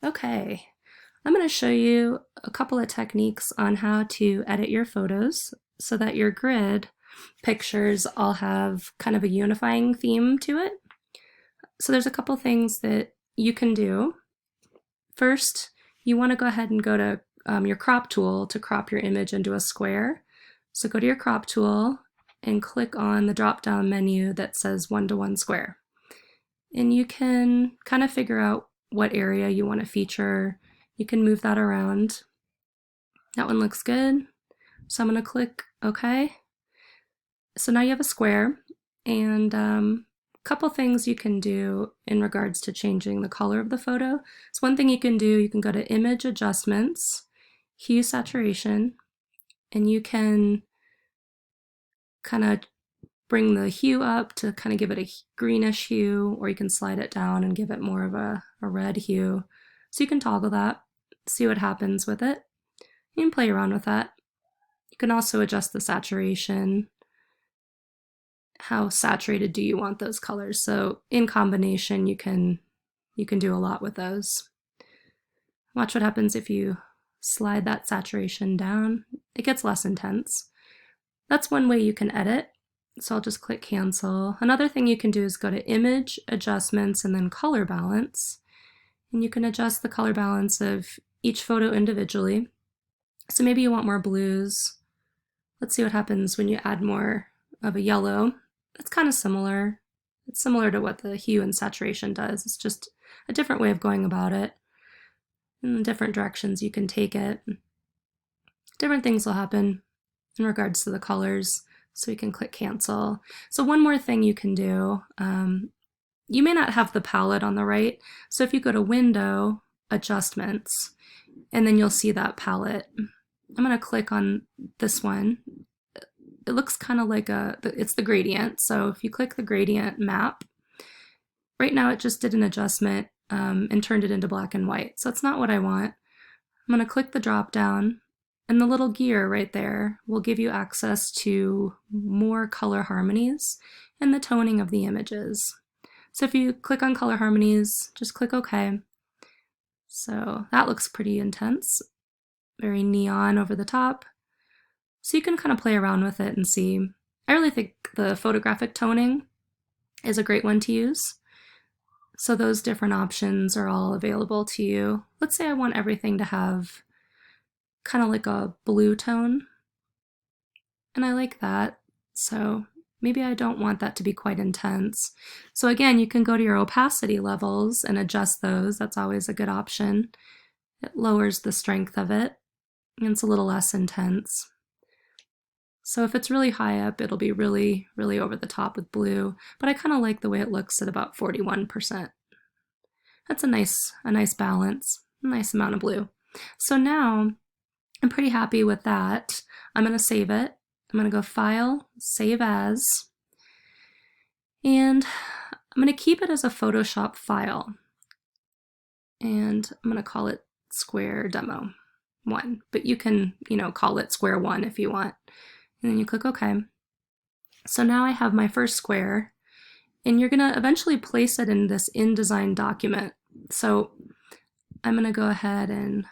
Okay, I'm going to show you a couple of techniques on how to edit your photos so that your grid pictures all have kind of a unifying theme to it. So there's a couple things that you can do. First, you want to go ahead and go to your crop tool to crop your image into a square. So go to your crop tool and click on the drop-down menu that says 1:1 square. And you can kind of figure out what area you want to feature. You can move that around. That one looks good. So I'm going to click OK. So now you have a square, and a couple things you can do in regards to changing the color of the photo. So one thing you can do, you can go to Image Adjustments, Hue Saturation, and you can kind of bring the hue up to kind of give it a greenish hue, or you can slide it down and give it more of a red hue. So you can toggle that, see what happens with it. You can play around with that. You can also adjust the saturation. How saturated do you want those colors? So in combination, you can do a lot with those. Watch what happens if you slide that saturation down. It gets less intense. That's one way you can edit. So I'll just click cancel. Another thing you can do is go to Image, Adjustments, and then Color Balance. And you can adjust the color balance of each photo individually. So maybe you want more blues. Let's see what happens when you add more of a yellow. It's kind of similar. It's similar to what the hue and saturation does. It's just a different way of going about it. In different directions you can take it. Different things will happen in regards to the colors. So we can click cancel. So one more thing you can do, you may not have the palette on the right. So if you go to Window, Adjustments, and then you'll see that palette. I'm going to click on this one. It looks kind of like it's the gradient. So if you click the gradient map, right now it just did an adjustment and turned it into black and white. So it's not what I want. I'm going to click the drop down, and the little gear right there will give you access to more color harmonies and the toning of the images. So if you click on color harmonies, just click OK. So that looks pretty intense, very neon over the top. So you can kind of play around with it and see. I really think the photographic toning is a great one to use. So those different options are all available to you. Let's say I want everything to have kind of like a blue tone, and I like that. So maybe I don't want that to be quite intense. So again, you can go to your opacity levels and adjust those. That's always a good option. It lowers the strength of it, and it's a little less intense. So if it's really high up, it'll be really, really over the top with blue, but I kind of like the way it looks at about 41%. That's a nice balance, a nice amount of blue. So now I'm pretty happy with that. I'm going to save it. I'm going to go File, Save As, and I'm going to keep it as a Photoshop file. And I'm going to call it Square Demo 1, but you can, call it Square 1 if you want. And then you click OK. So now I have my first square, and you're going to eventually place it in this InDesign document. So I'm going to go ahead and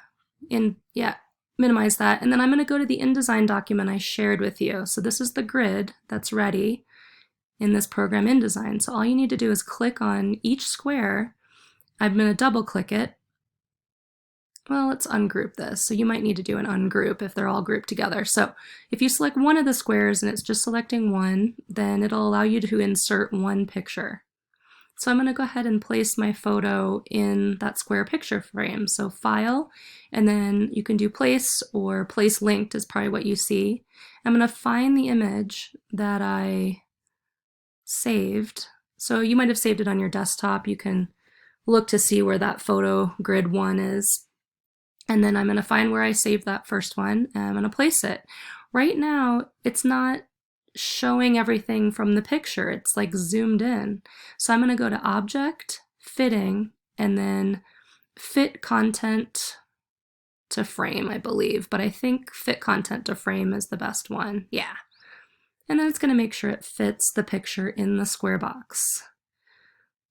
minimize that, and then I'm going to go to the InDesign document I shared with you. So this is the grid that's ready in this program InDesign. So all you need to do is click on each square. I'm going to double click it. Well, let's ungroup this. So you might need to do an ungroup if they're all grouped together. So if you select one of the squares and it's just selecting one, then it'll allow you to insert one picture. So I'm going to go ahead and place my photo in that square picture frame. So File, and then you can do Place, or Place Linked is probably what you see. I'm going to find the image that I saved. So you might have saved it on your desktop. You can look to see where that photo grid 1 is. And then I'm going to find where I saved that first one, and I'm going to place it. Right now, it's not showing everything from the picture. It's like zoomed in. So I'm going to go to Object, Fitting, and then Fit Content to Frame, I believe. But I think Fit Content to Frame is the best one. Yeah. And then it's going to make sure it fits the picture in the square box.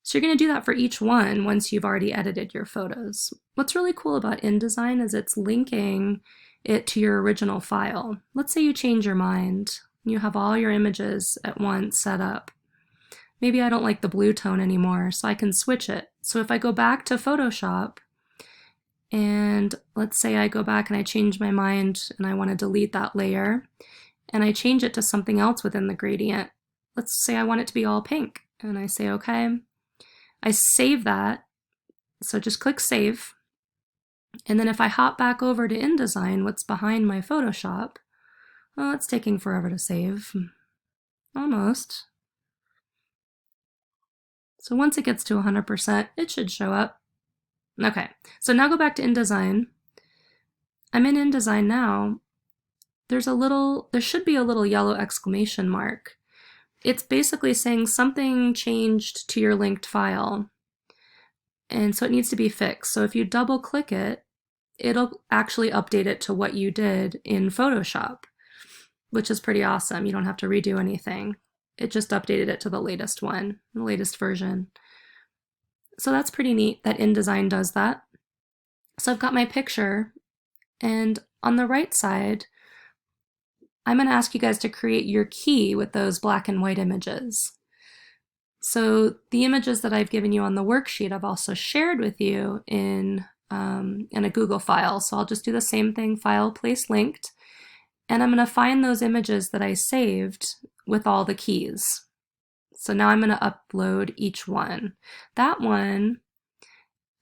So you're going to do that for each one once you've already edited your photos. What's really cool about InDesign is it's linking it to your original file. Let's say you change your mind. You have all your images at once set up. Maybe I don't like the blue tone anymore, so I can switch it. So if I go back to Photoshop, and let's say I go back and I change my mind and I want to delete that layer, and I change it to something else within the gradient. Let's say I want it to be all pink, and I say okay. I save that, so just click Save, and then if I hop back over to InDesign, what's behind my Photoshop, well, it's taking forever to save. Almost. So once it gets to 100%, it should show up. Okay, so now go back to InDesign. I'm in InDesign now. There should be a little yellow exclamation mark. It's basically saying something changed to your linked file. And so it needs to be fixed. So if you double click it, it'll actually update it to what you did in Photoshop, which is pretty awesome. You don't have to redo anything. It just updated it to the latest one, the latest version. So that's pretty neat that InDesign does that. So I've got my picture, and on the right side, I'm going to ask you guys to create your key with those black and white images. So the images that I've given you on the worksheet, I've also shared with you in a Google file. So I'll just do the same thing, File, Place Linked, and I'm going to find those images that I saved with all the keys. So now I'm going to upload each one. That one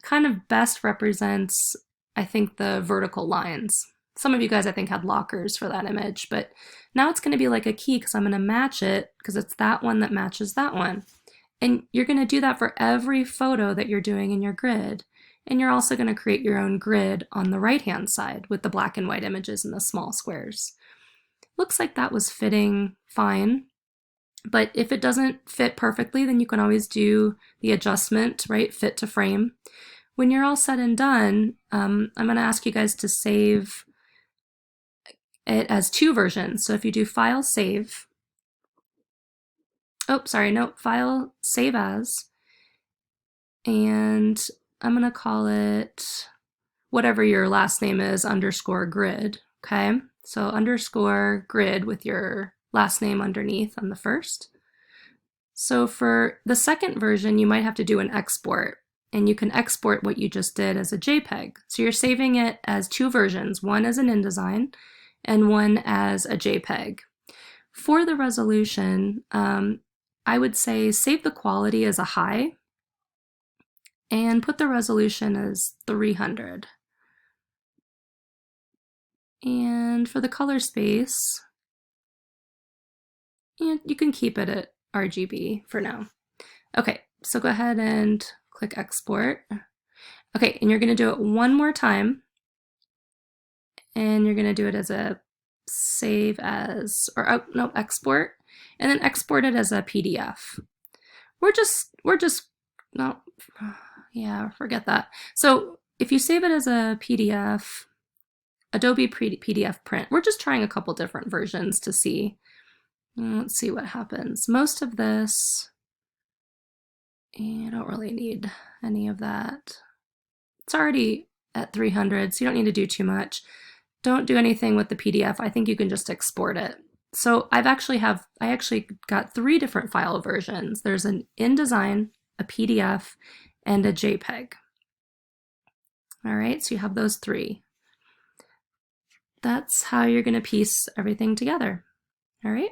kind of best represents, I think, the vertical lines. Some of you guys, I think, had lockers for that image, but now it's going to be like a key because I'm going to match it because it's that one that matches that one. And you're going to do that for every photo that you're doing in your grid. And you're also going to create your own grid on the right-hand side with the black and white images and the small squares. Looks like that was fitting fine. But if it doesn't fit perfectly, then you can always do the adjustment, right? Fit to frame. When you're all said and done, I'm going to ask you guys to save it as 2 versions. So if you do File, Save, File, Save As, and I'm going to call it whatever your last name is, _grid, okay? So _grid with your last name underneath on the first. So for the second version, you might have to do an export, and you can export what you just did as a JPEG. So you're saving it as 2 versions, one as an InDesign and one as a JPEG. For the resolution, I would say save the quality as a high and put the resolution as 300. And for the color space, you can keep it at RGB for now. Okay, so go ahead and click Export. Okay, and you're going to do it one more time. And you're going to do it as a save as, or no, export, and then export it as a PDF. Forget that. So if you save it as a PDF, Adobe PDF print, we're just trying a couple different versions to see. Let's see what happens. Most of this, you don't really need any of that. It's already at 300, so you don't need to do too much. Don't do anything with the PDF. I think you can just export it. So I actually got 3 different file versions. There's an InDesign, a PDF, and a JPEG. All right, so you have those 3. That's how you're going to piece everything together. All right.